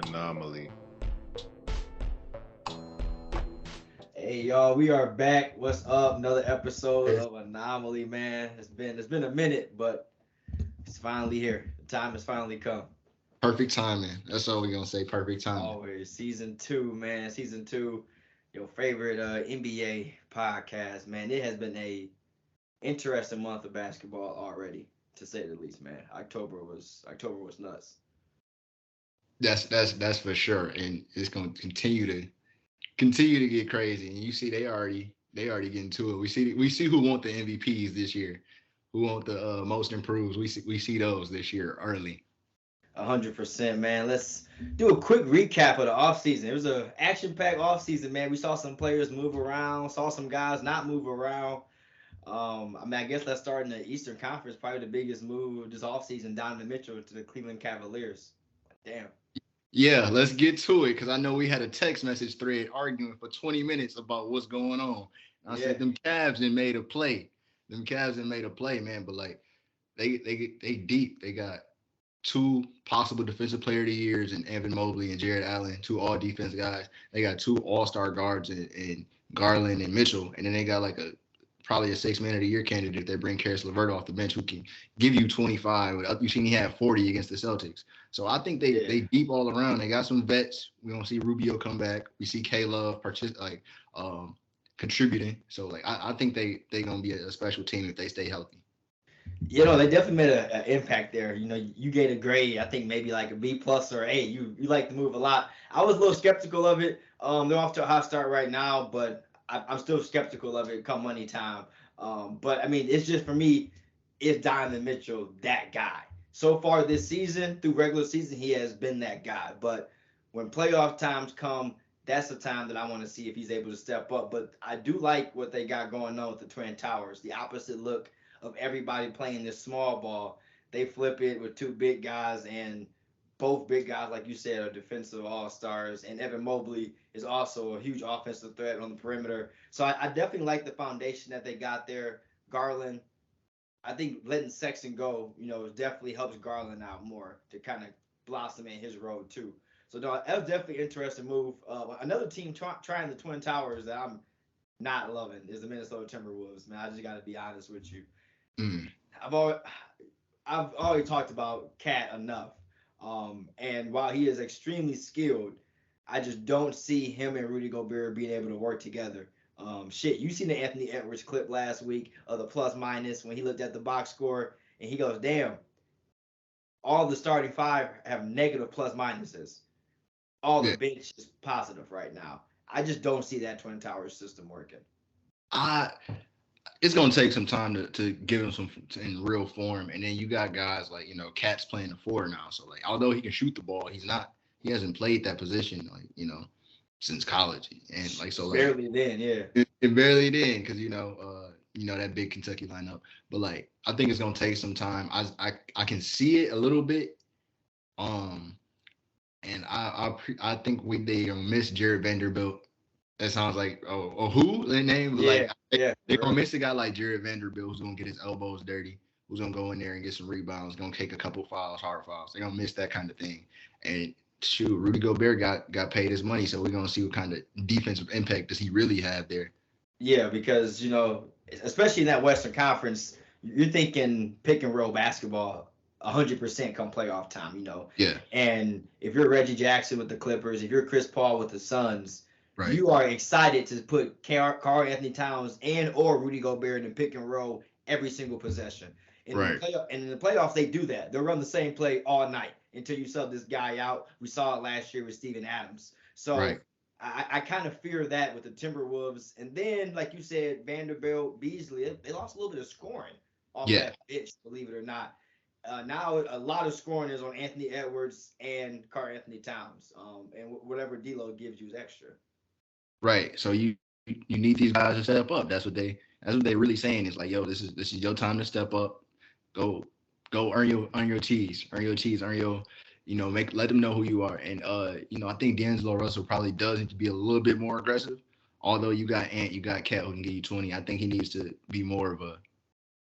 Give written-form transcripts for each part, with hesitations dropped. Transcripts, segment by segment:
Anomaly. Hey y'all, we are back. What's up? Another episode of Anomaly, man. It's been a minute, but it's finally here. The time has finally come. Perfect timing. That's all we're gonna say. Perfect timing. Always season two, man. Season two, your favorite NBA podcast, man. It has been a interesting month of basketball already, to say the least, man. October was nuts. That's for sure, and it's gonna continue to get crazy. And you see, they already getting to it. We see who want the MVPs this year, who want the most improved. We see those this year early. 100%, man. Let's do a quick recap of the offseason. It was a action-packed offseason, man. We saw some players move around, saw some guys not move around. I guess let's start in the Eastern Conference. Probably the biggest move this offseason, Donovan Mitchell to the Cleveland Cavaliers. Damn. Yeah, let's get to it because I know we had a text message thread arguing for 20 minutes about what's going on. And I Yeah. said them Cavs and made a play. Them Cavs and made a play, man. But like they deep. They got two possible defensive player of the years in Evan Mobley and Jared Allen, two all defense guys. They got two all-star guards in Garland and Mitchell, and then they got like a probably a six-man of the year candidate if they bring Karis LeVert off the bench who can give you 25. You've seen he had 40 against the Celtics. So I think they deep all around. They got some vets. We don't see Rubio come back. We see K Love contributing. So like I think they gonna be a special team if they stay healthy. They definitely made an impact there. You gave a grade, I think maybe like a B plus or A. You like the move a lot. I was a little skeptical of it. They're off to a hot start right now, but I'm still skeptical of it come money time. But I mean, it's just for me, is Donovan Mitchell that guy? So far this season, through regular season, he has been that guy. But when playoff times come, that's the time that I want to see if he's able to step up. But I do like what they got going on with the Twin Towers, the opposite look of everybody playing this small ball. They flip it with two big guys, and both big guys, like you said, are defensive all stars. And Evan Mobley is also a huge offensive threat on the perimeter. So I definitely like the foundation that they got there. Garland, I think letting Sexton go, definitely helps Garland out more to kind of blossom in his role too. So no, that was definitely an interesting move. Another team trying the Twin Towers that I'm not loving is the Minnesota Timberwolves. Man, I just got to be honest with you. Mm. I've already, I've already talked about Cat enough. And while he is extremely skilled, I just don't see him and Rudy Gobert being able to work together. You seen the Anthony Edwards clip last week of the plus minus when he looked at the box score and he goes, "Damn, all the starting five have negative plus minuses. All the Yeah. bench is positive right now." I just don't see that Twin Towers system working. I It's gonna take some time to give him some in real form, and then you got guys like Cat's playing the four now. So like, although he can shoot the ball, he hasn't played that position since college, and like so like Barely then, yeah. it barely did because that big Kentucky lineup. But like I think it's gonna take some time. I can see it a little bit, um, and I think they gonna miss Jared Vanderbilt. That sounds like who their name? Yeah, Like yeah, they're for gonna real. miss a guy like Jared Vanderbilt who's gonna get his elbows dirty, who's gonna go in there and get some rebounds, gonna take a couple fouls, hard fouls. They're gonna miss that kind of thing. And shoot, Rudy Gobert got paid his money, so we're gonna see what kind of defensive impact does he really have there. Yeah, because especially in that Western Conference, you're thinking pick and roll basketball 100% come playoff time. Yeah, And if you're Reggie Jackson with the Clippers, if you're Chris Paul with the Suns, right, you are excited to put Karl Anthony Towns and or Rudy Gobert in the pick and roll every single possession. right, And in the playoffs, they do that. They'll run the same play all night until you sub this guy out. We saw it last year with Steven Adams. right. So I kind of fear that with the Timberwolves. And then, like you said, Vanderbilt, Beasley, they lost a little bit of scoring off Yeah, that bench, believe it or not. Now a lot of scoring is on Anthony Edwards and Karl Anthony Towns, and whatever D'Lo gives you is extra. right. So you need these guys to step up. That's what they really saying is like, yo, this is your time to step up. Go go earn your T's, earn your make let them know who you are. And I think D'Angelo Russell probably does need to be a little bit more aggressive. Although you got Cat who can give you 20. I think he needs to be more of a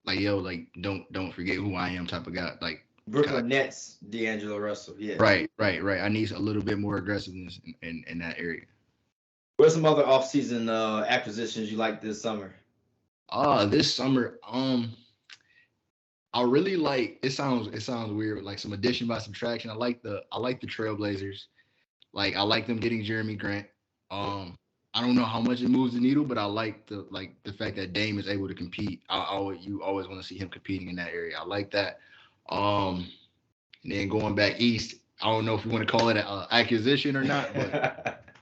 like, yo, like don't forget who I am type of guy. Like Okay. Brooklyn Nets, D'Angelo Russell. Yeah. Right. I need a little bit more aggressiveness in that area. What are some other offseason acquisitions you like this summer? This summer, I really like. It sounds weird, like some addition by subtraction. I like the Trailblazers. Like I like them getting Jeremy Grant. Um, I don't know how much it moves the needle, but I like the fact that Dame is able to compete. You always want to see him competing in that area. I like that. Um, and then going back east, I don't know if you want to call it an acquisition or not,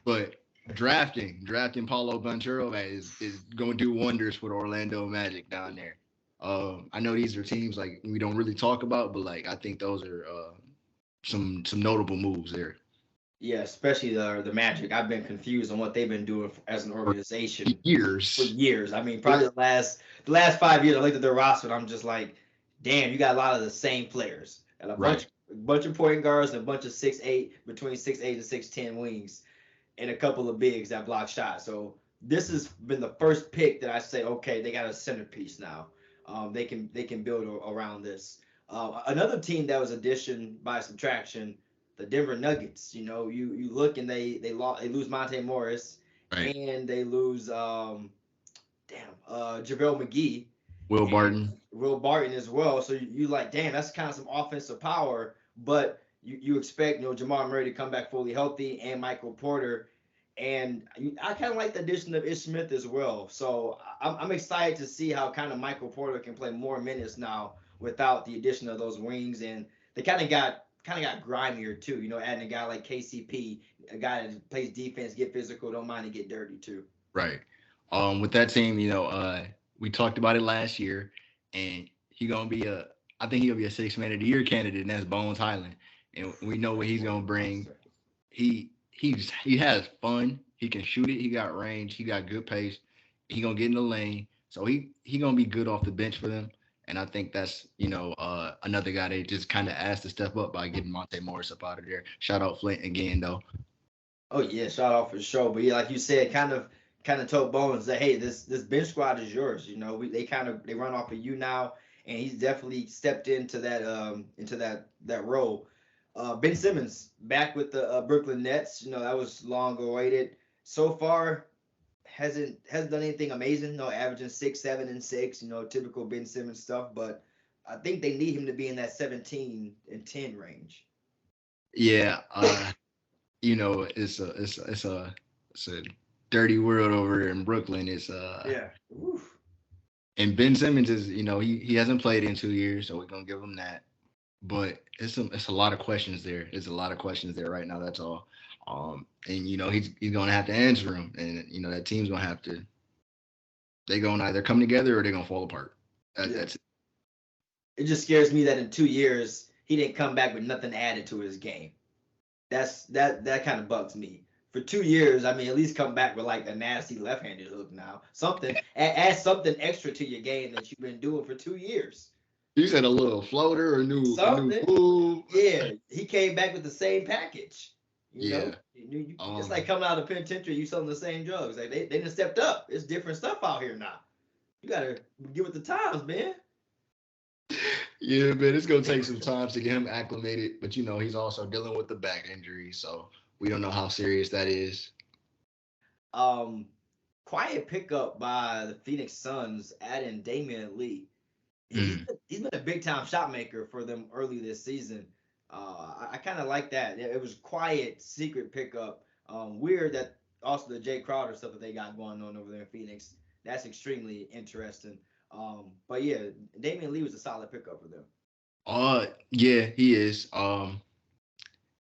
but drafting Paulo Banchero is going to do wonders for the Orlando Magic down there. I know these are teams like we don't really talk about, but like I think those are some notable moves there. Yeah, especially the Magic. I've been confused on what they've been doing as an For organization for years. years. I mean, probably the last 5 years. I looked at their roster and I'm just like, damn, you got a lot of the same players and Right. a bunch of point guards and a bunch of 6'8", between 6'8" and 6'10" wings, and a couple of bigs that block shots. So this has been the first pick that I say, okay, they got a centerpiece now. They can build around this. Another team that was addition by subtraction, the Denver Nuggets. You look and they lose Monte Morris, Right. and they lose JaVale McGee Will and Barton. Will Barton as well. So you like, damn, that's kind of some offensive power. But you expect Jamal Murray to come back fully healthy and Michael Porter, and I kind of like the addition of Ish Smith as well. So I'm excited to see how kind of Michael Porter can play more minutes now without the addition of those wings, and they kind of got grimier too. Adding a guy like KCP, a guy that plays defense, get physical, don't mind to get dirty too. Right. With that team, we talked about it last year, and he gonna be a. I think he'll be a six man of the year candidate, and that's Bones Highland, and we know what he's gonna bring. Monster. He has fun. He can shoot it. He got range. He got good pace. He gonna get in the lane. So he gonna be good off the bench for them. And I think that's another guy they just kind of asked to step up by getting Monte Morris up out of there. Shout out Flint again though. Oh yeah, shout out for sure. But yeah, like you said, kind of told Bones that, hey, this bench squad is yours. They run off of you now, and he's definitely stepped into that role. Ben Simmons back with the Brooklyn Nets. That was long awaited. So far, hasn't done anything amazing. No, averaging 6, 7, and 6. Typical Ben Simmons stuff. But I think they need him to be in that 17 and 10 range. Yeah, it's a dirty world over here in Brooklyn. It's Yeah. Oof. and Ben Simmons is he hasn't played in 2 years, so we're gonna give him that. But it's a lot of questions there. There's a lot of questions there right now. That's all. And he's gonna have to answer them, and that team's gonna have to. They're gonna either come together or they're gonna fall apart. Yeah. That's it. It just scares me that in 2 years he didn't come back with nothing added to his game. That kind of bugs me. For 2 years, I mean, at least come back with like a nasty left-handed hook now. Something add something extra to your game that you've been doing for 2 years. You said a little floater, a new Something. move. Yeah, he came back with the same package. Yeah. It's like coming out of the penitentiary, you selling the same drugs. Like they done stepped up. It's different stuff out here now. You gotta get with the times, man. Yeah, man, it's gonna take some time to get him acclimated. But he's also dealing with the back injury, so we don't know how serious that is. Um, Quiet pickup by the Phoenix Suns, adding Damian Lee. Mm. He's been a big time shot maker for them early this season. I kind of like that. It was quiet, secret pickup. Weird that also the Jay Crowder stuff that they got going on over there in Phoenix. That's extremely interesting. But yeah, Damian Lee was a solid pickup for them. Yeah, he is.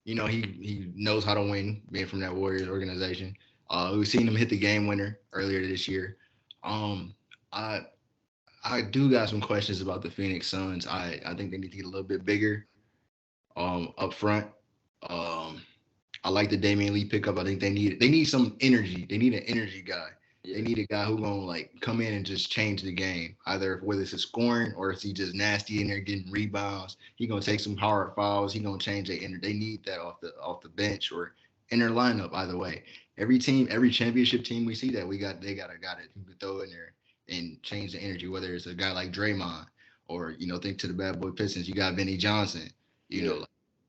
He knows how to win, being from that Warriors organization. We've seen him hit the game winner earlier this year. Um, I I do got some questions about the Phoenix Suns. I think they need to get a little bit bigger up front. Um, I like the Damian Lee pickup. I think they need some energy. They need an energy guy. They Yeah. need a guy who gonna like come in and just change the game. Either whether it's his scoring or if he just nasty in there getting rebounds. He gonna take some hard fouls. He gonna change their energy. They need that off the bench or in their lineup. Either way, every team, every championship team we see that they got a guy that who can throw in there and change the energy. Whether it's a guy like Draymond or think to the bad boy Pistons, you got Vinny Johnson, you know,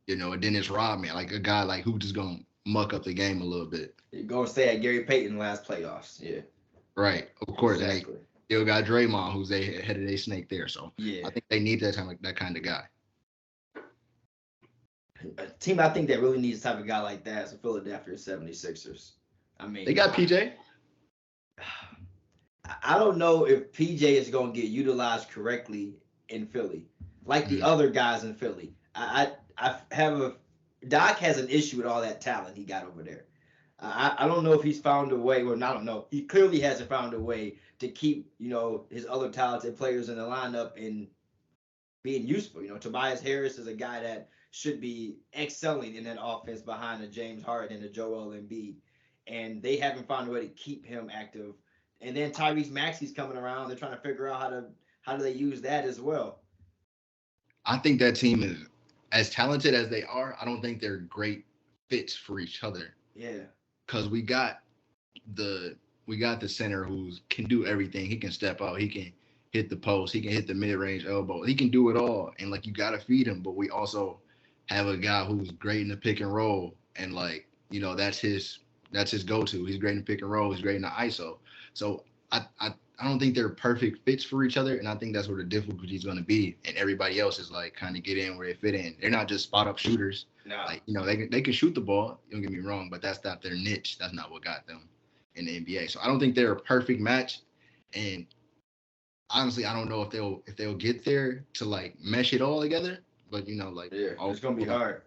Yeah. like, a Dennis Rodman, like a guy like who just gonna muck up the game a little bit. You're gonna say at Gary Payton last playoffs. Yeah. Right, of course, and they Exactly. still got Draymond, who's they head of their snake there. So I Yeah. think they need that kind of guy. A team I think that really needs a type of guy like that is the Philadelphia 76ers. I They mean, got PJ. I don't know if PJ is going to get utilized correctly in Philly, like the Mhm. other guys in Philly. I have a Doc has an issue with all that talent he got over there. I don't know if he's found a way, or I don't know. He clearly hasn't found a way to keep his other talented players in the lineup and being useful. Tobias Harris is a guy that should be excelling in that offense behind a James Harden and a Joel Embiid, and they haven't found a way to keep him active. And then Tyrese Maxey's coming around. They're trying to figure out how do they use that as well. I think that team is as talented as they are. I don't think they're great fits for each other Yeah, because the we got the center who can do everything. He can step out. He can hit the post. He can hit the mid range elbow. He can do it all. And like you got to feed him. But we also have a guy who's great in the pick and roll. And like that's his go to. He's great in the pick and roll. He's great in the ISO. So I don't think they're perfect fits for each other. And I think that's where the difficulty is going to be. And everybody else is like kind of get in where they fit in. They're not just spot up shooters. no, Like they can shoot the ball. Don't get me wrong, but that's not their niche. That's not what got them in the NBA. So I don't think they're a perfect match. And honestly, I don't know if they'll get there to like mesh it all together. But like yeah, all it's gonna be hard.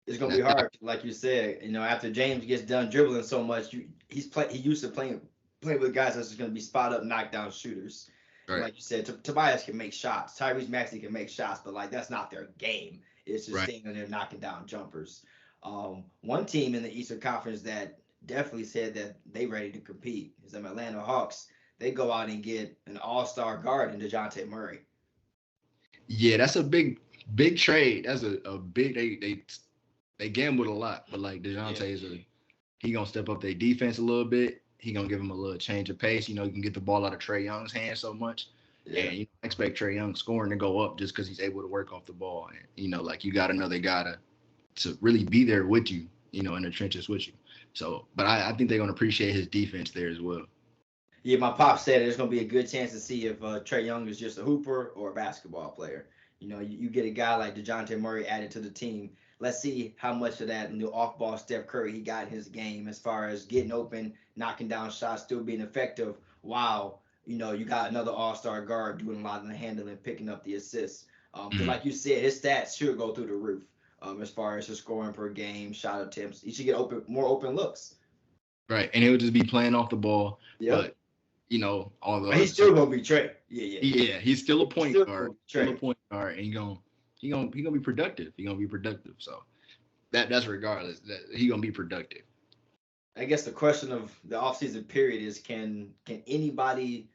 It's gonna be that's that, hard, like you said. After James gets done dribbling so much, he used to playing with guys that's just gonna be spot up, knockdown shooters. And right, like you said, Tobias can make shots. Tyrese Maxey can make shots, but like that's not their game. It's just right. staying there knocking down jumpers. One team in the Eastern Conference that definitely said that they ready to compete is the Atlanta Hawks. They go out and get an all-star guard in Dejounte Murray. Yeah, that's a big trade. That's a big they gambled a lot, but like Yeah, DeJounte he gonna step up their defense a little bit. He gonna give him a little change of pace. You can get the ball out of Trae Young's hands so much, yeah. and you expect Trae Young scoring to go up just because he's able to work off the ball. And like you got another guy to really be there with you, in the trenches with you. So, but I think they're gonna appreciate his defense there as well. Yeah, my pop said there's going to be a good chance to see if Trey Young is just a hooper or a basketball player. You get a guy like DeJounte Murray added to the team. Let's see how much of that new off-ball Steph Curry he got in his game as far as getting open, knocking down shots, still being effective. Wow, you got another all-star guard doing a lot of the handling, picking up the assists. Because Mhm. like you said, his stats should go through the roof as far as his scoring per game, shot attempts. He should get more open looks. Right, and he'll just be playing off the ball, Yep. but all the But other he's still gonna be Trey. Yeah, yeah. yeah, he's still a He's point still guard. gonna be Still a Trey. point guard, and he gonna be productive. He gonna be productive. So that's regardless. That he gonna be productive. I guess the question of the offseason period is can anybody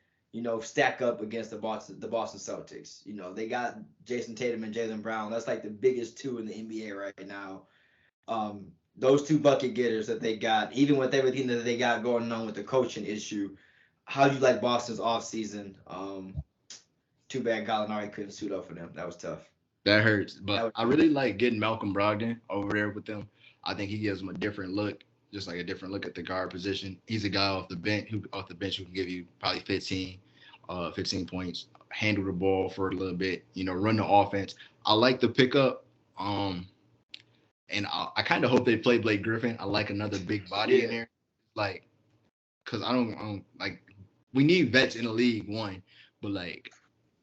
stack up against the Boston Celtics? They got Jason Tatum and Jalen Brown. That's like the biggest two in the NBA right now. Those two bucket getters that they got, even with everything that they got going on with the coaching issue, how do you like Boston's offseason? Too bad Gallinari couldn't suit up for them. That was tough. That hurts. That But was I really like getting Malcolm Brogdon over there with them. I think he gives them a different look, just like a different look at the guard position. He's a guy off the bench who can give you probably 15 points, handle the ball for a little bit, run the offense. I like the pickup. And I kind of hope they play Blake Griffin. I like another big body in yeah. there, like, cause I don't like we need vets in the league one, but like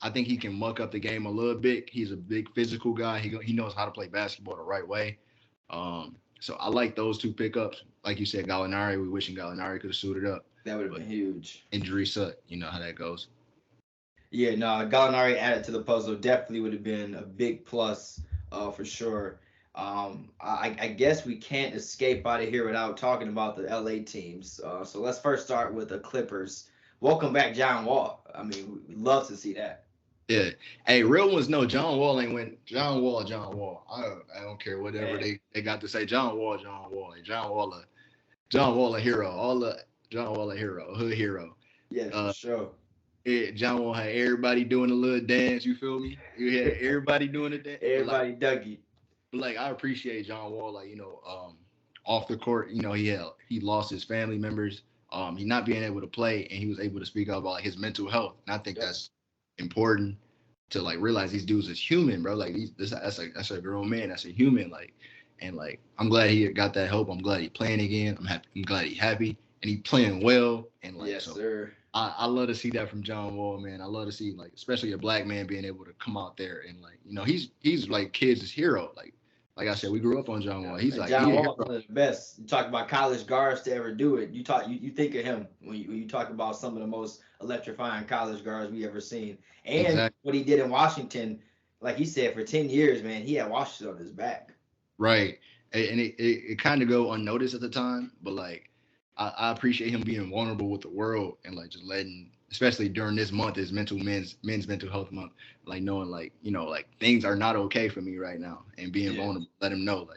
I think he can muck up the game a little bit. He's a big physical guy. He knows how to play basketball the right way. So I like those two pickups. Like you said, Gallinari. We wishing Gallinari could have suited up, That would have but been huge. injury suck. You know how that goes. Yeah, no, Gallinari added to the puzzle definitely would have been a big plus for sure. I guess we can't escape out of here without talking about the LA teams. So let's first start with the Clippers. Welcome back, John Wall. I mean, we'd love to see that. Yeah. Hey, real ones know John Wall ain't win. John Wall, John Wall. I don't care whatever Yeah, they got to say. John Wall, John Wall. Like, John Wall a hero. All the John Wall a hero, a hood hero. yes, for Uh, sure. John Wall had everybody doing a little dance. You feel me? You had everybody doing a dance. Everybody Dougie. But like I appreciate John Wall. Like off the court, he lost his family members. He not being able to play, and he was able to speak up about like, his mental health. And I think Yep. that's important to like realize these dudes is human, bro. Like that's a grown man. That's a human. And I'm glad he got that help. I'm glad he playing again. I'm happy. I'm glad he happy and he playing well. And like Yes, so, sir. I love to see that from John Wall, man. I love to see like especially a black man being able to come out there and like he's like kids' hero. Like I said, we grew up on John Wall. He's And like John he a Wall is hero. one of the best. You talk about college guards to ever do it. You think of him when you talk about some of the most electrifying college guards we ever seen. And Exactly. what he did in Washington, like he said, for 10 years, man, he had Washington on his back. Right. And it kind of go unnoticed at the time, but like I appreciate him being vulnerable with the world and like just letting, especially during this month, is men's mental health month, like knowing like like things are not okay for me right now and being Yeah. vulnerable, let him know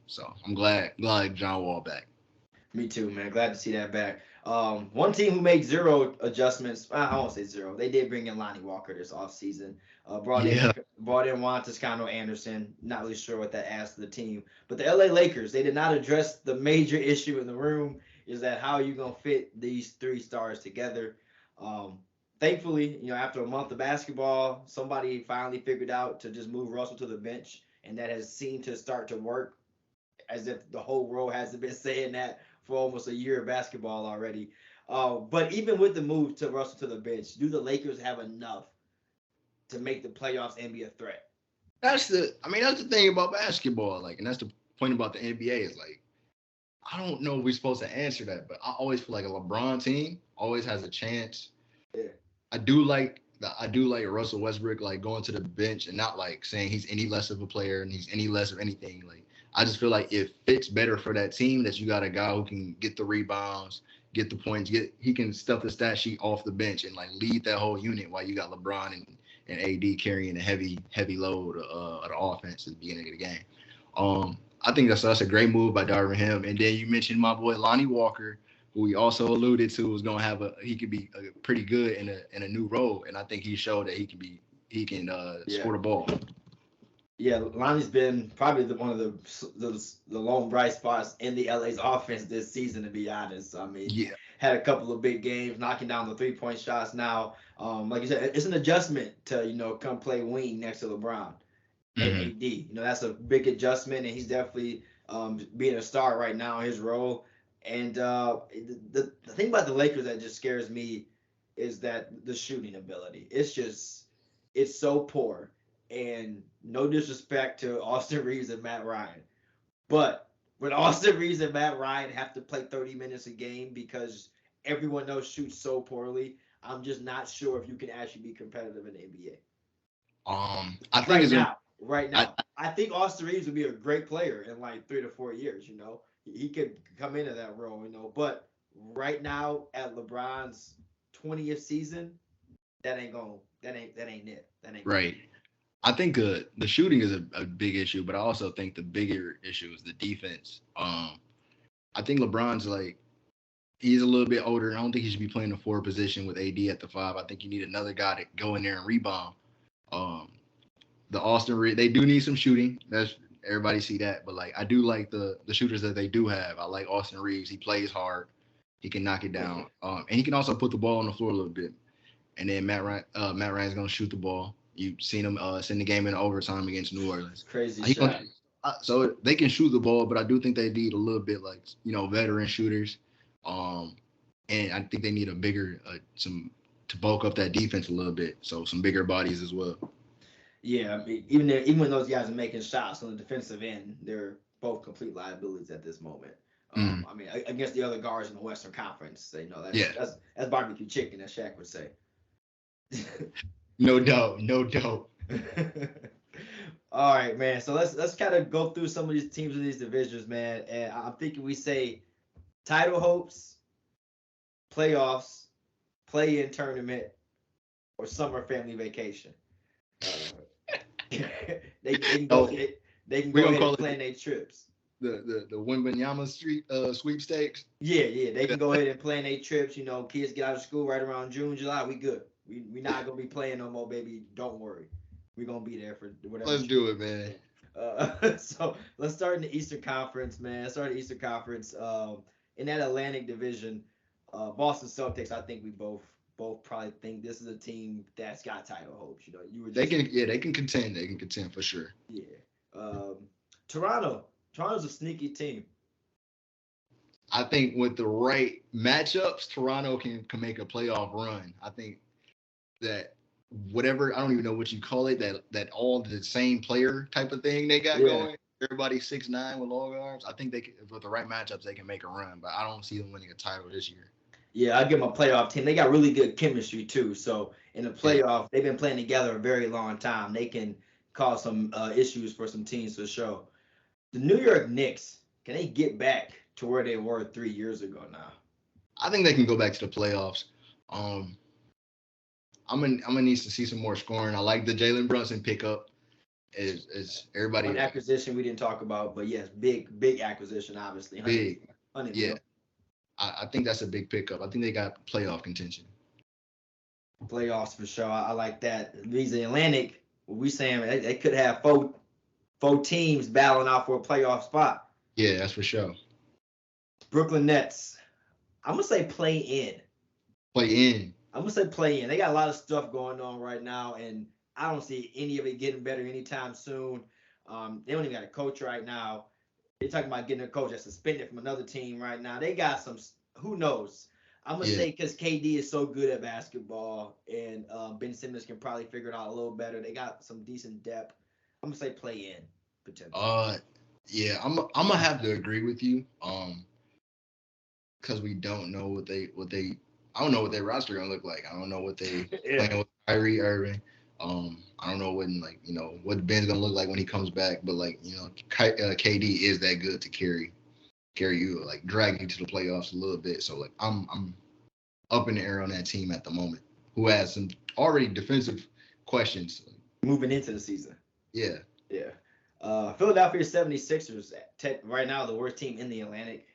So I'm glad John Wall back. Me too, man. Glad to see that back. One team who made zero adjustments. I won't say zero. They did bring in Lonnie Walker this offseason. Yeah. Brought in Juan Toscano Anderson. Not really sure what that adds to the team. But the LA Lakers, they did not address the major issue in the room. Is that how you gonna fit these three stars together? Um, Thankfully, after a month of basketball, somebody finally figured out to just move Russell to the bench, and that has seemed to start to work as if the whole world hasn't been saying that for almost a year of basketball already. But even with the move to Russell to the bench, do the Lakers have enough to make the playoffs and be a threat? That's the thing about basketball, like, and that's the point about the NBA is like I don't know if we're supposed to answer that, but I always feel like a LeBron team always has a chance. Yeah. I do like Russell Westbrook like going to the bench and not like saying he's any less of a player and he's any less of anything. Like I just feel like it fits better for that team that you got a guy who can get the rebounds, get the points, he can stuff the stat sheet off the bench and like lead that whole unit while you got LeBron and AD carrying the heavy load of the offense at the beginning of the game. I think that's a great move by Darvin Ham. And then you mentioned my boy Lonnie Walker, who we also alluded to was going to he could be pretty good in a new role, and I think he showed that he can Yeah. score the ball. Yeah, Lonnie's been probably one of the lone bright spots in the LA's offense this season, to be honest. I mean, Yeah. had a couple of big games, knocking down the 3-point shots. Now, like you said, it's an adjustment to come play wing next to LeBron and Hmm. AD. That's a big adjustment, and he's definitely being a star right now in his role. And the thing about the Lakers that just scares me is that the shooting ability. It's so poor. And no disrespect to Austin Reeves and Matt Ryan, but when Austin Reeves and Matt Ryan have to play 30 minutes a game because everyone else shoots so poorly, I'm just not sure if you can actually be competitive in the NBA. I think Right it's gonna. now, right I, now. I think Austin Reeves would be a great player in like 3 to 4 years. He could come into that role. But right now at LeBron's 20th season, that ain't it. That ain't gonna right. be it. I think the shooting is a big issue, but I also think the bigger issue is the defense. I think LeBron's like he's a little bit older. I don't think he should be playing the forward position with AD at the five. I think you need another guy to go in there and rebound. Um, the Austin Reed, they do need some shooting. That's everybody see that, but like I do like the shooters that they do have. I like Austin Reeves. He plays hard. He can knock it down, and he can also put the ball on the floor a little bit. And then Matt Ryan's gonna shoot the ball. You've seen him send the game in overtime against New Orleans. Crazy He gonna, shot. so they can shoot the ball, but I do think they need a little bit like veteran shooters. Um, and I think they need a bigger some to bulk up that defense a little bit. So some bigger bodies as well. Yeah, I mean, even when those guys are making shots on the defensive end, they're both complete liabilities at this moment. Mm, I mean, against the other guards in the Western Conference, that's yeah, that's barbecue chicken, as Shaq would say. no doubt, no doubt. All right, man. So let's kind of go through some of these teams in these divisions, man. And I'm thinking we say title hopes, playoffs, play-in tournament, or summer family vacation. Uh, they can go Oh, they can we're go gonna ahead and call it. plan their trips. the Wembanyama Street sweepstakes. Yeah, they can go ahead and plan their trips. Kids get out of school right around June, July. We good. We not gonna be playing no more, baby. Don't worry. We gonna be there for whatever. Let's do it, man. So let's start in the Eastern Conference, man. Let's start in the Eastern Conference. In that Atlantic Division, Boston Celtics. I think we both probably think this is a team that's got title hopes. You were They just can, yeah, they can contend. They can contend for sure. yeah. Um, Toronto. Toronto's a sneaky team. I think with the right matchups, Toronto can make a playoff run. I think that whatever, I don't even know what you call it, that all the same player type of thing they got Yeah. going. Everybody's 6'9" with long arms. I think they can, with the right matchups they can make a run, but I don't see them winning a title this year. Yeah, I give them a playoff team. They got really good chemistry too. So in the Yeah. playoff, they've been playing together a very long time. They can cause some issues for some teams for sure. The New York Knicks, can they get back to where they were 3 years ago now? I think they can go back to the playoffs. Um, I'm gonna need to see some more scoring. I like the Jalen Brunson pickup. Is One everybody acquisition we didn't talk about, but yes, big acquisition, obviously. big? 100 Yeah, mil. I think that's a big pickup. I think they got playoff contention. Playoffs for sure. I like that. These Atlantic, we saying they could have four teams battling out for a playoff spot. Yeah, that's for sure. Brooklyn Nets. I'm gonna say play in. Play in. I'm gonna say play in. They got a lot of stuff going on right now, and I don't see any of it getting better anytime soon. They don't even got a coach right now. They're talking about getting a coach that's suspended from another team right now. They got some. Who knows? I'm gonna Yeah, say because KD is so good at basketball, and Ben Simmons can probably figure it out a little better. They got some decent depth. I'm gonna say play in potential. uh, yeah. I'm gonna have to agree with you. Because we don't know what they. I don't know what their roster gonna look like. I don't know what they Yeah. playing with Kyrie Irving. I don't know when what Ben's gonna look like when he comes back. But KD is that good to carry you, like drag you to the playoffs a little bit. So like I'm up in the air on that team at the moment, who has some already defensive questions. Moving into the season. Yeah, Yeah. Philadelphia 76ers, right now, the worst team in the Atlantic.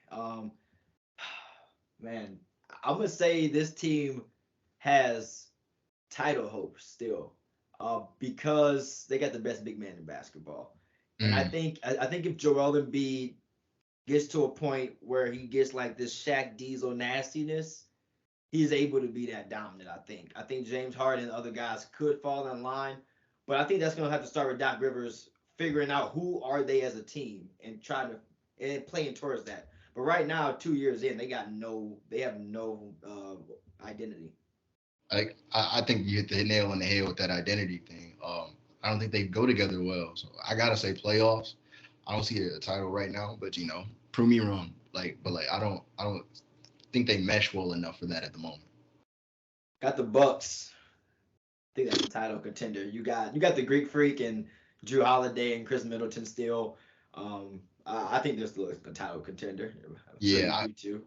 Man, I'm going to say this team has title hopes still because they got the best big man in basketball. And I mm, think I think if Joel Embiid gets to a point where he gets like this Shaq Diesel nastiness, he's able to be that dominant. I think James Harden and other guys could fall in line, but I think that's gonna have to start with Doc Rivers figuring out who are they as a team and trying to and playing towards that. But right now, 2 years in, they have no identity. like I think you hit the nail on the head with that identity thing. I don't think they go together well. So I gotta say playoffs. I don't see a title right now, but prove me wrong. But I don't think they mesh well enough for that at the moment. Got the Bucks. I think that's the title contender. You got the Greek Freak and Drew Holiday and Chris Middleton still. I think they're still a title contender. I'm sure you Yeah, do too.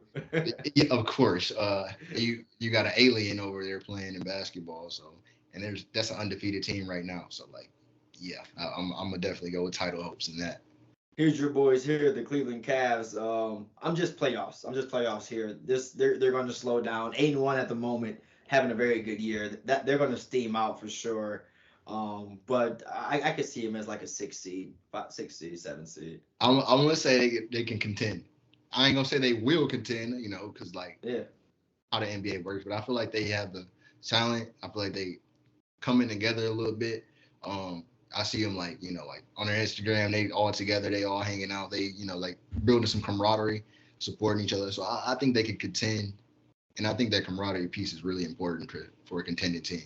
yeah, of course. You got an alien over there playing in basketball, so and that's an undefeated team right now. So like, yeah, I'm gonna definitely go with title hopes in that. Here's your boys here, the Cleveland Cavs. I'm just playoffs. I'm just playoffs here. They're going to slow down. 8-1 at the moment, having a very good year. That they're going to steam out for sure. But I could see him as like a 6 seed, 6 seed, 7 seed. I'm gonna say they can contend. I ain't gonna say they will contend, because like Yeah. how the NBA works, but I feel like they have the talent. I feel like they coming together a little bit. Um, I see them like on their Instagram, they all together, they all hanging out, they like building some camaraderie, supporting each other. So I think they could contend, and I think that camaraderie piece is really important for a contending team.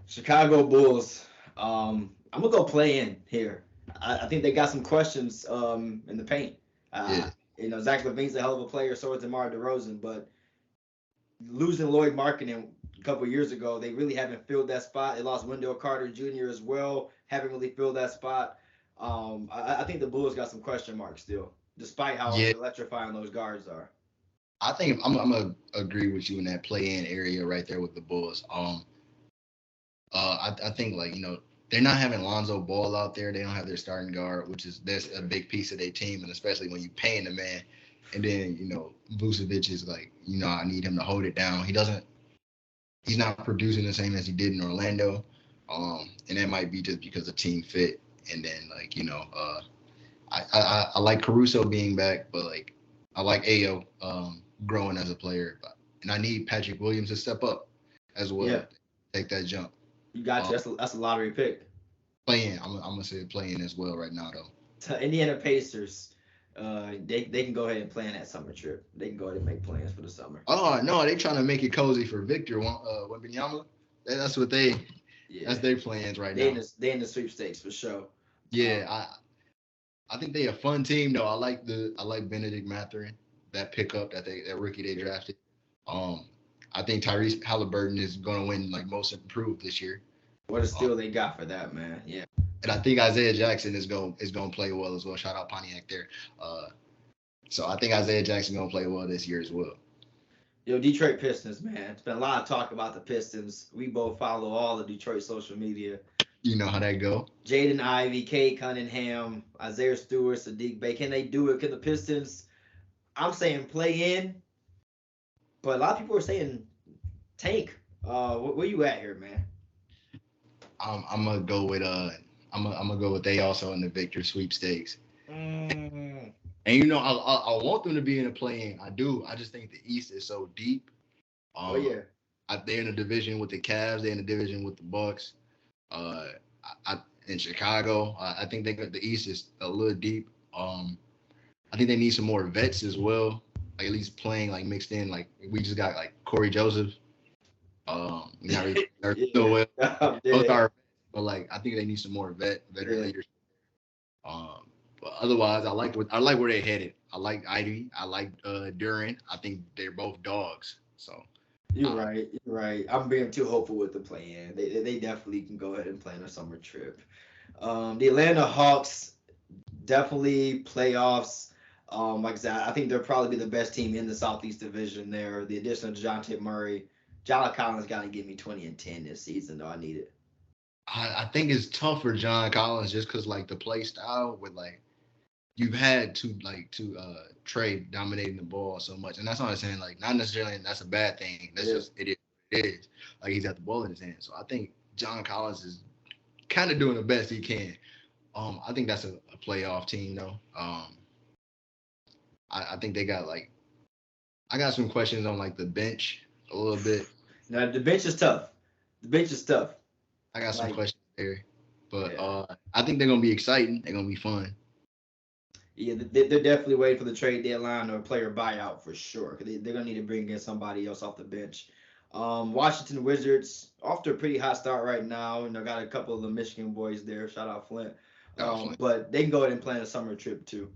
Chicago Bulls. I'm gonna go play in here. I think they got some questions in the paint. Yeah, Zach LaVine's a hell of a player, so is DeMar DeRozan, but losing Lloyd Markkinen a couple years ago, they really haven't filled that spot. They lost Wendell Carter Jr. as well, haven't really filled that spot. I think the Bulls got some question marks still, despite how yeah. electrifying those guards are. I think I'm gonna agree with you in that play-in area right there with the Bulls. I think like they're not having Lonzo Ball out there. They don't have their starting guard, that's a big piece of their team, and especially when you're paying the man. And then Vucevic is like, I need him to hold it down. He's not producing the same as he did in Orlando, and that might be just because of team fit. And then I like Caruso being back, but like I like Ayo growing as a player, and I need Patrick Williams to step up as well, Yeah, take that jump. you got Um, you. That's a lottery pick. Playing, I'm gonna say playing as well right now though. To Indiana Pacers, they can go ahead and plan that summer trip. They can go ahead and make plans for the summer. Oh no, they trying to make it cozy for Victor Wembanyama. That's what that's Yeah, their plans right they now. in the sweepstakes for sure. Yeah, I think they a fun team though. I like Benedict Mathurin, that pickup that rookie they Yeah. drafted. Um, I think Tyrese Halliburton is gonna win like most improved this year. What a Um, steal they got for that, man. Yeah. and I think Isaiah Jackson is gonna play well as well. Shout out Pontiac there. Uh, so I think Isaiah Jackson gonna play well this year as well. Yo, Detroit Pistons, man. It's been a lot of talk about the Pistons. We both follow all the Detroit social media. You know how that go. Jaden Ivey, Cade Cunningham, Isaiah Stewart, Sadiq Bey. Can they do it? Can the Pistons? I'm saying play in, but a lot of people are saying tank. Where you at here, man? I'm gonna go with I'm gonna go with they also in the Victor sweepstakes. Mm. And I want them to be in a play-in. I do. I just think the East is so deep. Oh Um, yeah. they're in a division with the Cavs. They're in a division with the Bucks. Uh, in Chicago, I think the East is a little deep. I think they need some more vets as well. Like at least playing like mixed in. Like we just got like Corey Joseph. Not really so Yeah. well. I'm Both dead. are, but like I think they need some more veteran Yeah. leaders. But otherwise, I like where they're headed. I like Ivy. I like Duran. I think they're both dogs. So You're uh, right. You're right. I'm being too hopeful with the play in. They definitely can go ahead and plan a summer trip. The Atlanta Hawks definitely playoffs. Like I said, I think they'll probably be the best team in the Southeast Division there. The addition of DeJounte Murray. John Collins got to give me 20 and 10 this season, though. I need it. I think it's tough for John Collins just because like the play style with like you've had to trade dominating the ball so much, and that's not saying like not necessarily that's a bad thing. That's Yeah. just it is like he's got the ball in his hand. So I think John Collins is kind of doing the best he can. I think that's a playoff team though. I think they got like I got some questions on like the bench a little bit. Now the bench is tough. The bench is tough. I got some Like, questions there, but yeah, I think they're gonna be exciting. They're gonna be fun. yeah, they're definitely waiting for the trade deadline or player buyout for sure. 'Cause they're gonna need to bring in somebody else off the bench. Washington Wizards off to a pretty hot start right now. Got a couple of the Michigan boys there. Shout out Flint. Definitely. But they can go ahead and plan a summer trip too.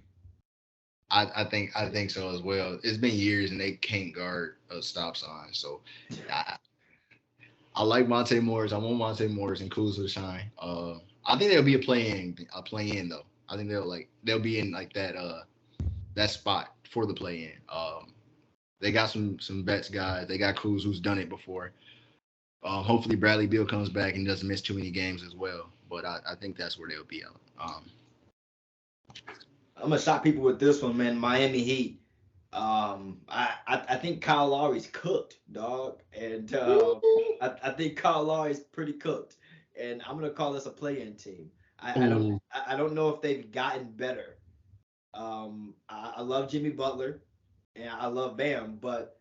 I think so as well. It's been years and they can't guard a stop sign. So I, I like Monte Morris. I want Monte Morris and Kuzma to shine. I think they'll be a play in though. I think they'll be in like that spot for the play in. They got some vets guys. They got Kuz who's done it before. Hopefully Bradley Beal comes back and doesn't miss too many games as well. But I think that's where they'll be. I'm gonna shock people with this one, man. Miami Heat. I think Kyle Lowry's cooked, dog, and I think Kyle Lowry's pretty cooked, and I'm gonna call this a play-in team. I don't Ooh. I don't know if they've gotten better. I love Jimmy Butler, and I love Bam, but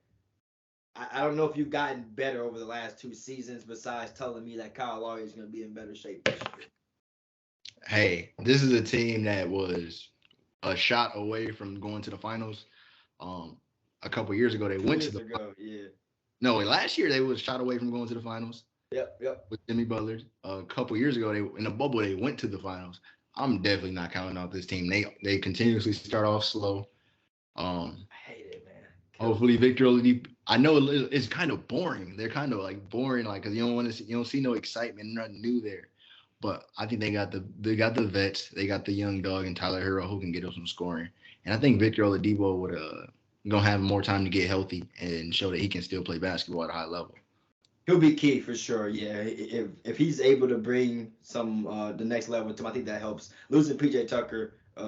I don't know if you've gotten better over the last two seasons. Besides telling me that Kyle Lowry is gonna be in better shape this year. Hey, this is a team that was a shot away from going to the finals. Um, a couple years ago, they Two went to years the ago, yeah. no. Last year they was shot away from going to the finals Yep, yep. with Jimmy Butler. A couple years ago, they in the bubble they went to the finals. I'm definitely not counting out this team. They continuously start off slow. Um, I hate it, man. Kills me. hopefully Victor Oladipo. I know it's kind of boring. They're kind of like boring, like because you don't see no excitement, nothing new there. But I think they got the vets, they got the young dog and Tyler Hero who can get us some scoring. And I think Victor Oladipo would gonna have more time to get healthy and show that he can still play basketball at a high level. He'll be key for sure. Yeah, if he's able to bring some the next level to him, I think that helps. Losing PJ Tucker, I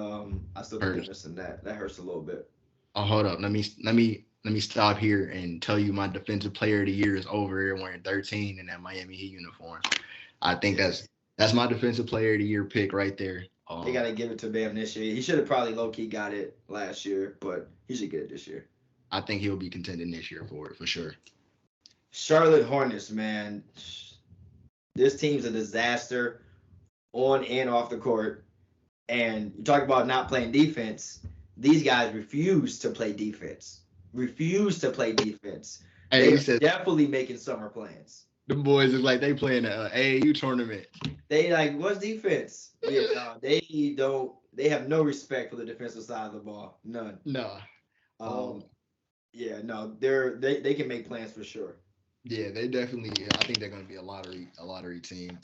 still think they're Hurts. missing that. That hurts a little bit. Oh, hold up. Let me stop here and tell you my defensive player of the year is over here wearing 13 in that Miami Heat uniform. I think Yeah, that's my defensive player of the year pick right there. they gotta give it to Bam this year. He should have probably low key got it last year, but he should get it this year. I think he'll be contending this year for it for sure. Charlotte Hornets, man, this team's a disaster on and off the court. And you talk about not playing defense. These guys refuse to play defense. Refuse to play defense. Hey, They he are said definitely making summer plans. the boys is like they playing a AAU tournament. They like, what's defense? Yeah, no, they don't. They have no respect for the defensive side of the ball. None. Nah. Um, Um, yeah, no, they can make plans for sure. yeah, they definitely. Yeah, I think they're gonna be a lottery team.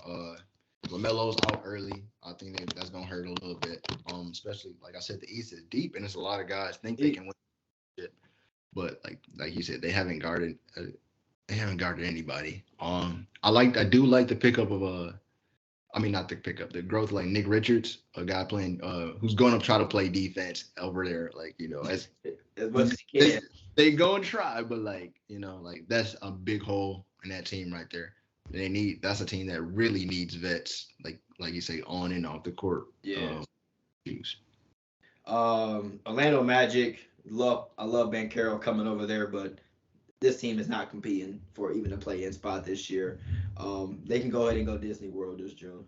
Lamelo's out early. I think that's gonna hurt a little bit. Especially like I said, the East is deep, and it's a lot of guys think they He- can win it, but like you said, they haven't guarded. They haven't guarded anybody. I do like the pickup of I mean, not the pickup, the growth like Nick Richards, a guy playing who's going to try to play defense over there. Like as much as he they, can. they go and try, but like that's a big hole in that team right there. That's a team that really needs vets, like you say, on and off the court. Yeah. Shoes. Orlando Magic. I love Bankero coming over there, but this team is not competing for even a play-in spot this year. They can go ahead and go Disney World this June.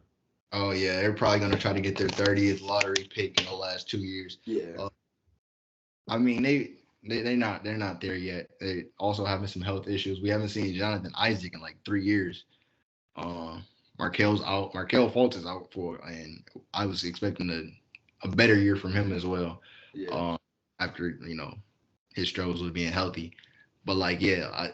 Oh yeah, they're probably gonna try to get their 30th lottery pick in the last 2 years. Yeah. I mean, they're not there yet. They also having some health issues. We haven't seen Jonathan Isaac in like 3 years. Markel's out. Markel Fultz is out and I was expecting a better year from him as well. Yeah. After his struggles with being healthy, but like yeah,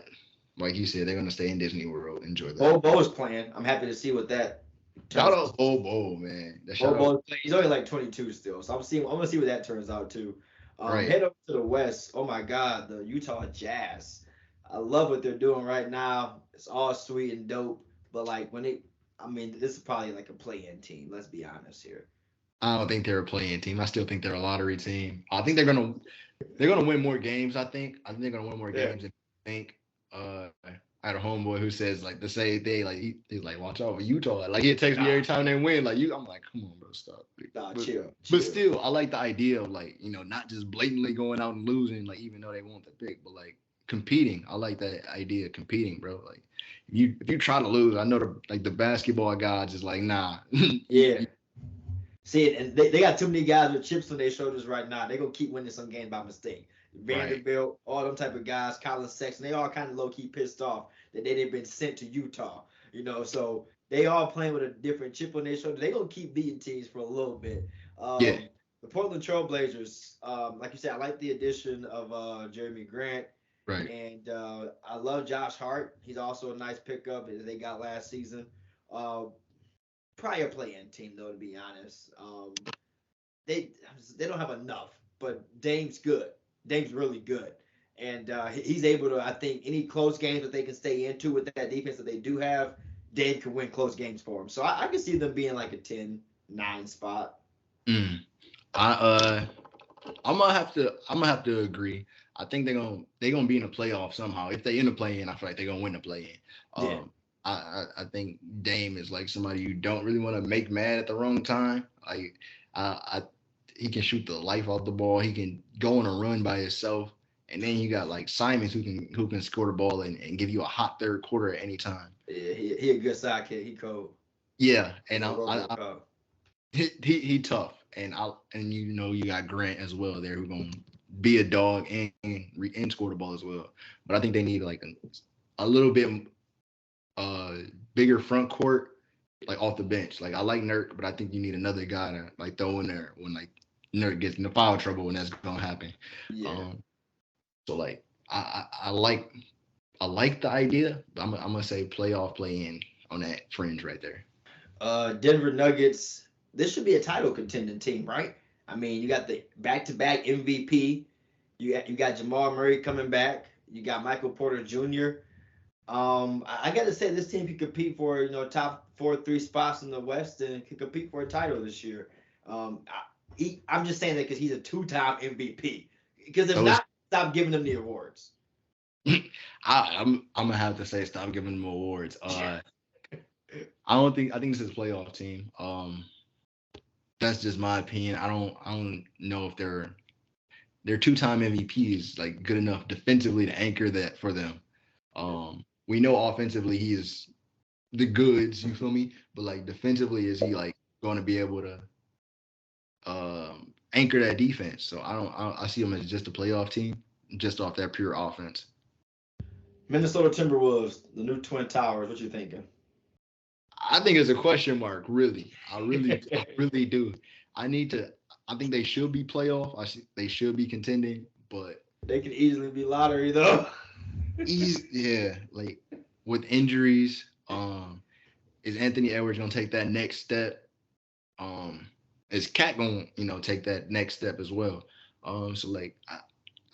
like you said, they're gonna stay in Disney World. Enjoy that. Bo's playing. I'm happy to see what that Shout turns. out Bobo, man. Bo's playing. He's only like 22 still, so I'm gonna see what that turns out too. Right. Head over to the West. Oh my God, the Utah Jazz. I love what they're doing right now. It's all sweet and dope, but like I mean, this is probably like a play-in team. Let's be honest here. I don't think they're a playing team. I still think they're a lottery team. I think they're gonna win more games. I think they're gonna win more Yeah. games than I think. I had a homeboy who says like the same thing. Like he's like, watch out for Utah. Like he texts me every time they win. Like I'm like, come on, bro, stop. Nah, But, chill. but still, I like the idea of like not just blatantly going out and losing. Like even though they want the pick, but like competing. I like that idea of competing, bro. Like if you try to lose, I know the basketball gods is like, nah. Yeah. See, and they got too many guys with chips on their shoulders right now. They're gonna keep winning some games by mistake. Right. Vanderbilt, all them type of guys, Colin Sexton, they all kind of low key pissed off that they've been sent to Utah. So they all playing with a different chip on their shoulder. They gonna keep beating teams for a little bit. Yeah. The Portland Trailblazers, like you said, I like the addition of Jeremy Grant, Right. and I love Josh Hart. He's also a nice pickup that they got last season. Uh, Probably a play-in team though, to be honest. They they don't have enough, but Dame's good. Dame's really good, and he's able to. I think any close games that they can stay into with that defense that they do have, Dame can win close games for them. So I can see them being like a 10-9 spot. Mm. I I'm gonna have to agree. I think they're gonna be in the playoff somehow. If they in the play-in, I feel like they're gonna win the play-in. Yeah. I think Dame is like somebody you don't really want to make mad at the wrong time. Like he can shoot the life off the ball. He can go on a run by himself. And then you got like Simons who can score the ball and give you a hot third quarter at any time. Yeah, he a good sidekick. He cold. Yeah, and he tough, and you got Grant as well there who's gonna be a dog and score the ball as well. But I think they need like a little bit bigger front court, like off the bench. Like I like Nurk, but I think you need another guy to like throw in there when like Nurk gets into foul trouble when that's gonna happen. Yeah. So like I like the idea, but I'm gonna say playoff play in on that fringe right there. Denver Nuggets. This should be a title contending team, right? I mean, you got the back-to-back MVP. You got Jamal Murray coming back. You got Michael Porter Jr. I got to say this team can compete for top 4, 3 spots in the West and can compete for a title this year. I'm just saying that because he's a two-time MVP. Because if Those not, stop giving him the awards. I'm gonna have to say stop giving them awards. I think this is a playoff team. That's just my opinion. I don't know if their two-time MVPs like good enough defensively to anchor that for them. We know offensively he is the goods, you feel me? But like defensively, is he like going to be able to anchor that defense? So I see him as just a playoff team, just off that pure offense. Minnesota Timberwolves, the new Twin Towers. What you thinking? I think it's a question mark, really. I really do. I need to. I think they should be playoff. They should be contending, but They could easily be lottery though. yeah, like with injuries, is Anthony Edwards gonna take that next step? Um, is Cat gonna take that next step as well? So like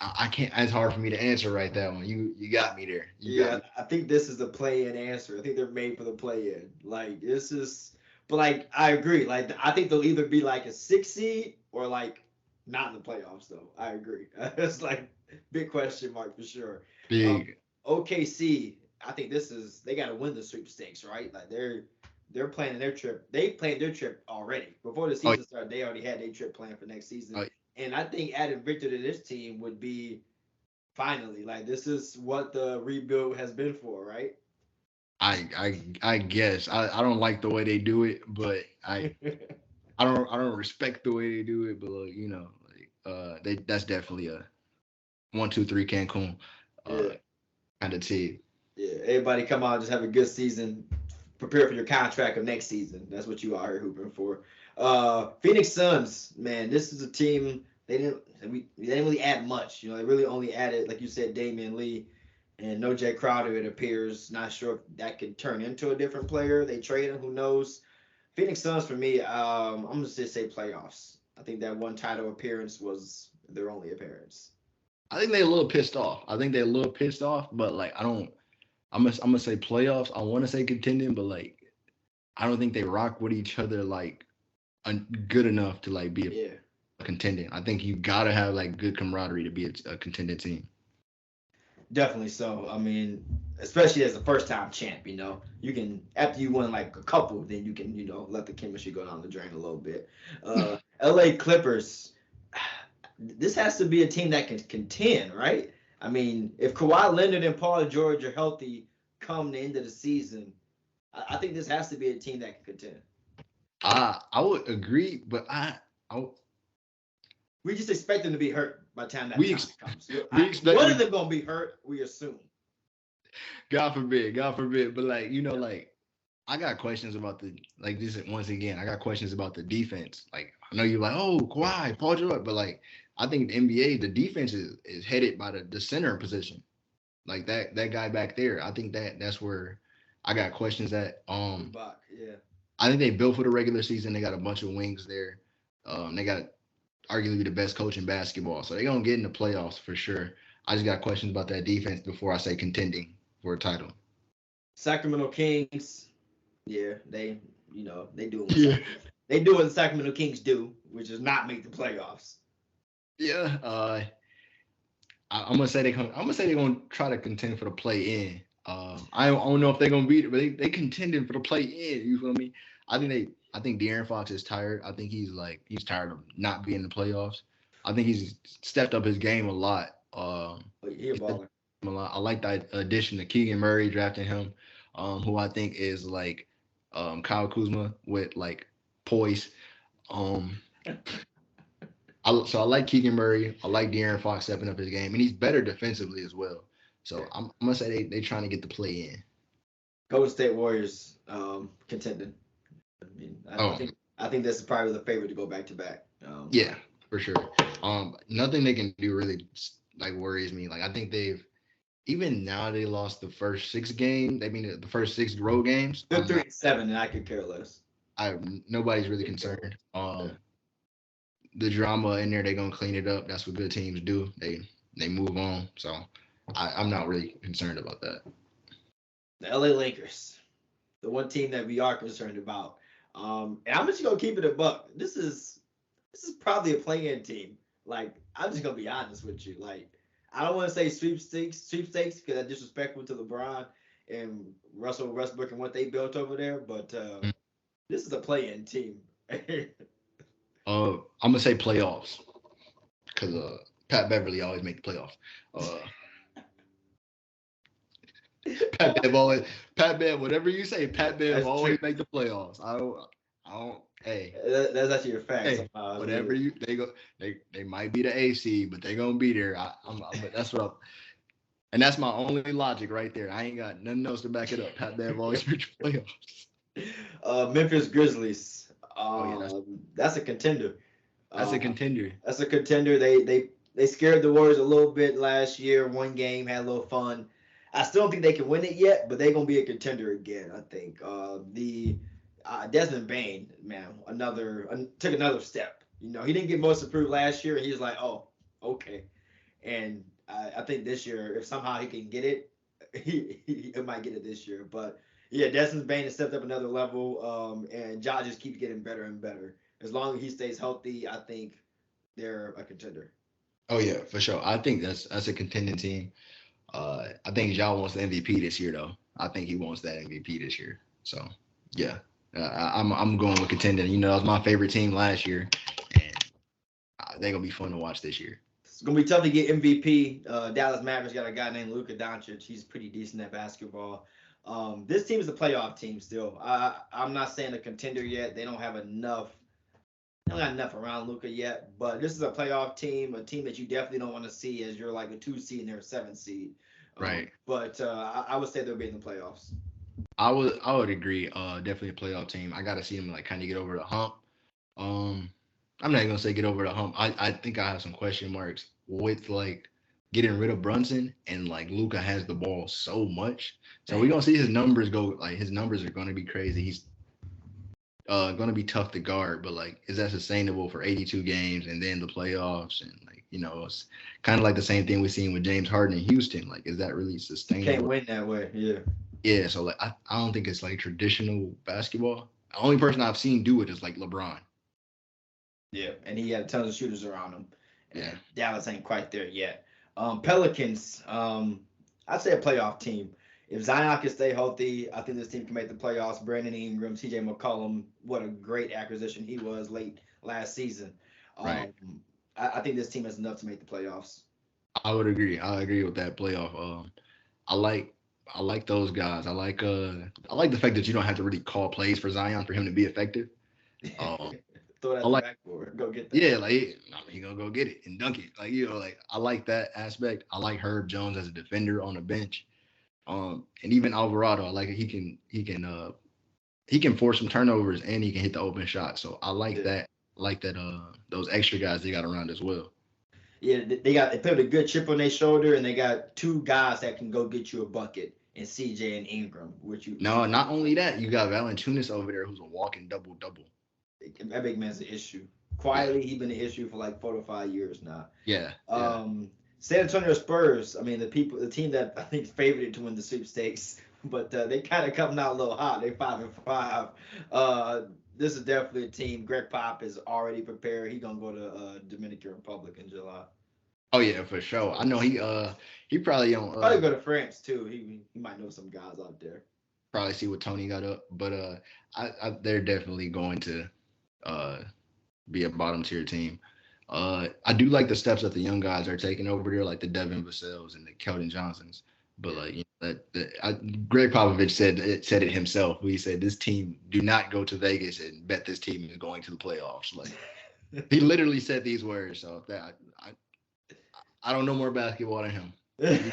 I can't. It's hard for me to answer right that one. You got me there. You got Yeah, me. I think this is the play-in answer. I think they're made for the play-in. Like this is, but like I agree. Like I think they'll either be like a 6 seed or like not in the playoffs. Though I agree. It's like big question mark for sure. Um, Big. OKC. I think this is they got to win the sweepstakes, right? Like they're planning their trip. They planned their trip already before the Oh, season started. They already had their trip planned for next season, uh, and I think adding Victor to this team would be finally, like this is what the rebuild has been for, right? I guess I don't like the way they do it, but I don't respect the way they do it, but like, they that's definitely a 1, 2, 3 Cancun uh Yeah, kind of team. yeah. Everybody come out, just have a good season. Prepare for your contract of next season. That's what you are here hooping for. Phoenix Suns, man, this is a team they didn't really add much. They really only added, like you said, Damian Lee and no Jay Crowder. It appears. Not sure if that could turn into a different player. They trade him. Who knows? Phoenix Suns for me. I'm gonna just say playoffs. I think that one title appearance was their only appearance. I think they're a little pissed off. I think they're a little pissed off, but like I don't. I'm gonna say playoffs. I want to say contending, but like I don't think they rock with each other like good enough to like be Yeah. a contending. I think you gotta have like good camaraderie to be a contending team. Definitely so. I mean, especially as a first time champ, you can after you win like a couple, then you can let the chemistry go down the drain a little bit. L.A. Clippers. This has to be a team that can contend, right? I mean, if Kawhi Leonard and Paul George are healthy come the end of the season, I think this has to be a team that can contend. I would agree, but I We just expect them to be hurt by the time that we time ex- comes. we expect One of them gonna be hurt, we assume. God forbid, but like like I got questions about the like this once again. I got questions about the defense. Like I know you're like, oh, Kawhi, Paul George, but like I think the NBA, the defense is headed by the center position. Like that guy back there. I think that's where I got questions at. Zubac, yeah. I think they built for the regular season. They got a bunch of wings there. They got arguably the best coach in basketball, so they're gonna get in the playoffs for sure. I just got questions about that defense before I say contending for a title. Sacramento Kings, yeah, they doing what Yeah. they do what the Sacramento Kings do, which is not make the playoffs. Yeah, I'm gonna say I'm gonna say they're gonna try to contend for the play in. I don't know if they're gonna beat it, but they contending for the play in. You feel me? I think De'Aaron Fox is tired. I think he's tired of not being in the playoffs. I think he's stepped up his game a lot. But he a He stepped baller. up a lot. I like the addition to Keegan Murray drafting him, who I think is like Kyle Kuzma with like poise. Um, so I like Keegan Murray. I like De'Aaron Fox stepping up his game, and he's better defensively as well. So Yeah. I'm gonna say they trying to get the play in. Golden State Warriors contending. I mean, Oh I think this is probably the favorite to go back to back. yeah, for sure. Nothing they can do really like worries me. Like I think they've even now they lost the first 6 games. I mean the first 6 road games. They're I'm three not. and seven, and I could care less. I nobody's really concerned. Yeah. The drama in there, they're gonna clean it up. That's what good teams do. They move on. So I'm not really concerned about that. The LA Lakers, the one team that we are concerned about. And I'm just gonna keep it a buck. This is probably a play-in team. Like, I'm just gonna be honest with you. Like, I don't want to say sweepstakes, because that's disrespectful to LeBron and Russell Westbrook and what they built over there. But this is a play-in team. I'm gonna say playoffs because Pat Beverly always make the playoffs. Uh, Pat Bev always Pat Bev, whatever you say, Pat Bev That's true. always make the playoffs. I don't. Hey, That's actually a fact. hey, Somehow, I believe whatever it. you they might be the AC, but they gonna be there. That's what I'm, and that's my only logic right there. I ain't got nothing else to back it up. Pat Bev always make the playoffs. Memphis Grizzlies. Oh yeah, That's a contender. that's a Uh, contender. that's a contender. They scared the Warriors a little bit last year. One game, had a little fun. I still don't think they can win it yet, but they're gonna be a contender again. I think. The Desmond Bain, man, took another step. He didn't get most improved last year, and he was like, oh, okay. And I think this year, if somehow he can get it, he might get it this year. But yeah, Desmond Bain has stepped up another level, and Ja just keeps getting better and better. As long as he stays healthy, I think they're a contender. Oh yeah, for sure. I think that's a contending team. I think y'all wants the MVP this year though. I think he wants that MVP this year. So yeah, I'm going with contending. That was my favorite team last year, and they're gonna be fun to watch this year. It's gonna be tough to get MVP. Dallas Mavericks got a guy named Luka Doncic. He's pretty decent at basketball. This team is a playoff team still. I'm not saying a contender yet. They don't have enough. They don't got enough around Luka yet. But this is a playoff team, a team that you definitely don't want to see as you're like a 2 seed and they're a 7 seed. Right. But I would say they'll be in the playoffs. I would agree. Definitely a playoff team. I got to see them like kind of get over the hump. Um, I'm not even gonna say get over the hump. I think I have some question marks with like getting rid of Brunson and like Luca has the ball so much. So we're gonna see his numbers go like his numbers are gonna be crazy. He's gonna be tough to guard, but like is that sustainable for 82 games and then the playoffs and like it's kind of like the same thing we've seen with James Harden in Houston. Like, is that really You can't sustainable? win that way. Yeah. Yeah, so like I don't think it's like traditional basketball. The only person I've seen do it is like LeBron. Yeah, and he had tons of shooters around him, Yeah. and Dallas ain't quite there yet. Pelicans, I'd say a playoff team. If Zion can stay healthy, I think this team can make the playoffs. Brandon Ingram, T.J. McCollum, what a great acquisition he was late last season. Right. Um, I think this team has enough to make the playoffs. I would agree. I agree with that playoff. I like I like those guys. I like the fact that you don't have to really call plays for Zion for him to be effective. Um, Throw it I at the like backboard. Go get that. yeah, like he gonna go get it and dunk it. Like like I like that aspect. I like Herb Jones as a defender on the bench. And even Alvarado, I like it. He can force some turnovers and he can hit the open shot. So I like Yeah. that. I like that those extra guys they got around as well. Yeah, they put a good chip on their shoulder, and they got two guys that can go get you a bucket, and CJ and Ingram, which you No, like. not only that, you got Valanciunas over there who's a walking double double. That big man's an issue. Yeah, Quietly, he's been an issue for like 4 to 5 years now. yeah, yeah. San Antonio Spurs. I mean, the team that I think is favored to win the sweepstakes, but they kind of coming out a little hot. They 5-5. This is definitely a team. Greg Pop is already prepared. He's gonna go to Dominican Republic in July. Oh yeah, for sure. I know he probably on Probably go to France too. He might know some guys out there. probably see what Tony got up, but they're definitely going to uh be a bottom tier team. I do like the steps that the young guys are taking over there, like the Devin Vassell's and the Keldon Johnsons. But Yeah. like Greg Popovich said it himself. He said this team do not go to Vegas and bet this team is going to the playoffs. Like he literally said these words. So that I don't know more basketball than him. You,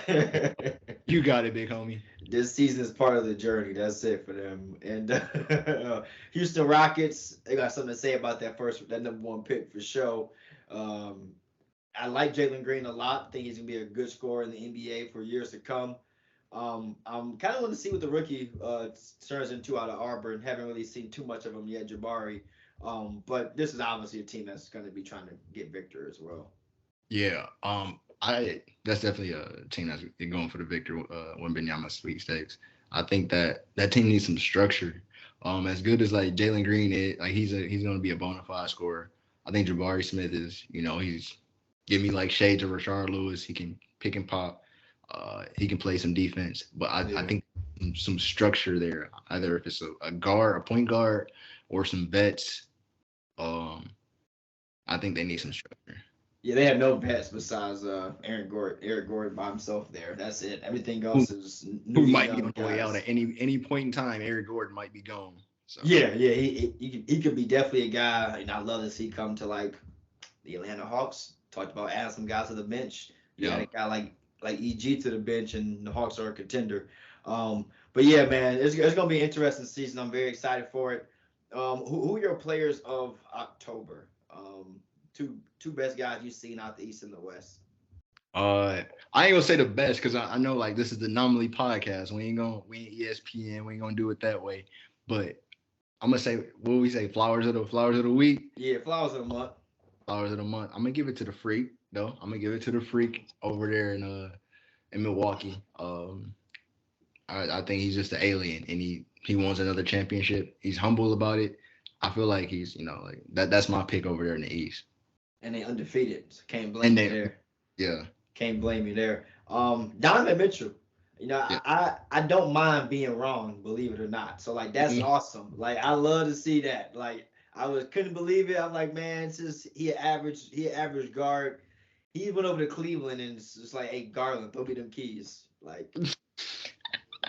you got it, big homie. This season is part of the journey. That's it for them. And Houston Rockets, they got something to say about that number 1 pick for sure. Um, I like Jalen Green a lot. I think he's gonna be a good scorer in the NBA for years to come. I'm kind of want to see what the rookie turns into out of Auburn. Haven't really seen too much of him yet, Jabari. But this is obviously a team that's going to be trying to get Victor as well. Yeah. I that's definitely a team that's going for the victor when Benyama sweepstakes. I think that team needs some structure. As good as like Jalen Green is, like he's gonna be a bona fide scorer. I think Jabari Smith is, he's give me like shades of Rashard Lewis. He can pick and pop. He can play some defense, but I Yeah. think some structure there. Either if it's a guard, a point guard, or some vets. Um, I think they need some structure. Yeah, they have no vets besides Aaron Gordon, Eric Gordon by himself there. That's it. Everything Who else is who new might be young on the way out guys. at any point in time? Eric Gordon might be gone. So Yeah, yeah, he could be definitely a guy, and I love to see come to like the Atlanta Hawks. Talked about adding some guys to the bench. You add yeah, a guy like EG to the bench, and the Hawks are a contender. But yeah, man, it's gonna be an interesting season. I'm very excited for it. Who are your players of October? Two best guys you've seen out the East and the West. Uh, I ain't gonna say the best because I know like this is the Anomaly podcast. We ain't ESPN. We ain't gonna do it that way. But I'm gonna say what we say flowers of the week, Yeah, flowers of the month. flowers of the month. I'm gonna give it to the freak though. I'm gonna give it to the freak over there in Milwaukee. I think he's just an alien and he wants another championship. He's humble about it. I feel like he's like that's my pick over there in the East. And they undefeated. So can't And blame you then there. yeah Can't blame you there. Donovan Mitchell. yeah. I don't mind being wrong, believe it or not. So like that's Mhm. awesome. Like I love to see that. Like couldn't believe it. I'm like, man, it's just he average guard. He went over to Cleveland and it's just like, hey Garland, throw me them keys. Like,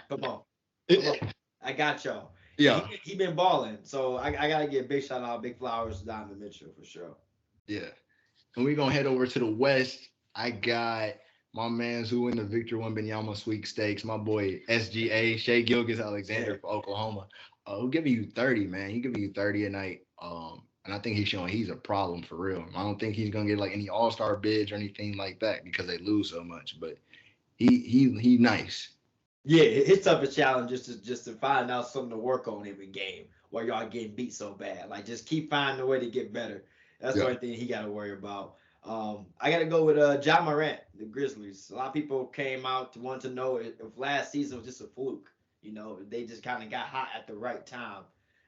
come on, come on, I got y'all. And Yeah, he been balling. So I gotta give big shout out, big flowers to Donovan Mitchell for sure. yeah. And we're gonna head over to the West. I got my man's who in the Victor Wembanyama sweepstakes, my boy SGA, Shea Gilgis Yeah. Alexander for Oklahoma. Who giving you 30, man. He giving you 30 a night. And I think he's showing he's a problem for real. I don't think he's gonna get like any all-star bids or anything like that because they lose so much. But he nice. Yeah, his toughest challenge is just to find out something to work on every game while y'all getting beat so bad. Like just keep finding a way to get better. That's the Yeah. only thing he got to worry about. I got to go with Ja Morant, the Grizzlies. A lot of people came out to want to know if last season was just a fluke. They just kind of got hot at the right time.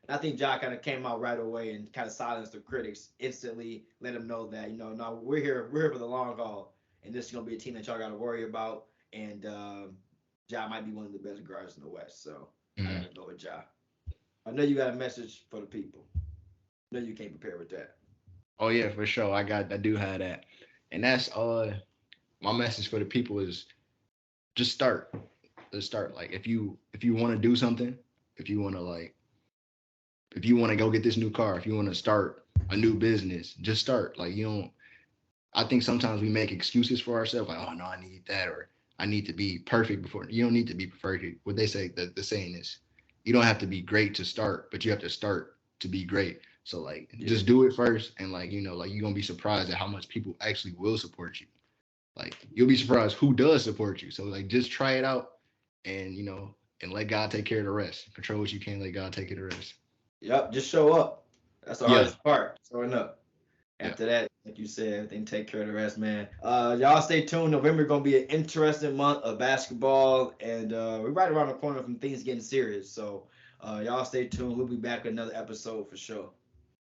And I think Ja kind of came out right away and kind of silenced the critics instantly, let them know that no, we're here for the long haul, and this is gonna be a team that y'all got to worry about. And Ja might be one of the best guards in the West, so I Mhm. gotta go with Ja. I know you got a message for the people. I know you came prepared with that. Oh yeah, for sure. I do have that. And that's my message for the people is just start. Just start. Like if you want to do something, if you want to like if you want to go get this new car, if you want to start a new business, just start. Like you don't. I think sometimes we make excuses for ourselves, like, oh no, I need that, or I need to be perfect before. You don't need to be perfect. What they say, the saying is, you don't have to be great to start, but you have to start to be great. So like, Yeah. just do it first, and like like you're gonna be surprised at how much people actually will support you. Like you'll be surprised who does support you. So like, just try it out, and and let God take care of the rest. Control what you can, let God take care of the rest. Yep. Just show up. That's the Yeah, hardest part. Showing up. yeah. After that, like you said, everything take care of the rest, man. Y'all stay tuned. November gonna be an interesting month of basketball, and we're right around the corner from things getting serious. So y'all stay tuned. We'll be back with another episode for sure.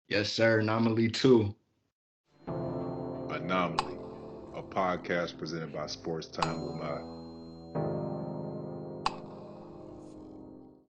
Yes, sir. Anomaly too. Anomaly, a podcast presented by Sports Time with my